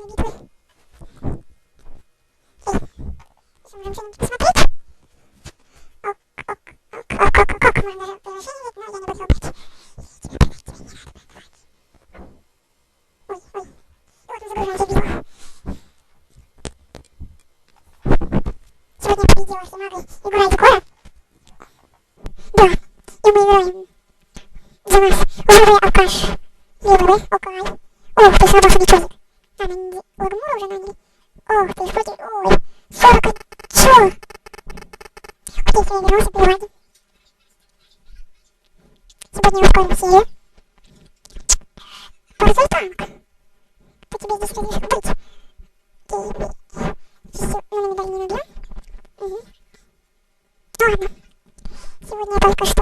битвы. Еще можем что-нибудь посмотреть. Как можно даже превращение видеть, но я не буду убить. Ой. И вот мы загружаемся в битву. Сегодня я победила Архимага Егора и Декора. Да, и мы играем за нас левый алкаш. Левый окай. Ох ты, слабо хомячок. А, наняли Лагмура уже наняли. Ох ты, хоть и... Ой, 40 очок. Окей, я вернулся, переводи. Сегодня ускорим серию. Борзой танк. Кто тебе здесь хотишь быть? Все, мы на медаль не набьем. Угу. Ну ладно. Сегодня я только что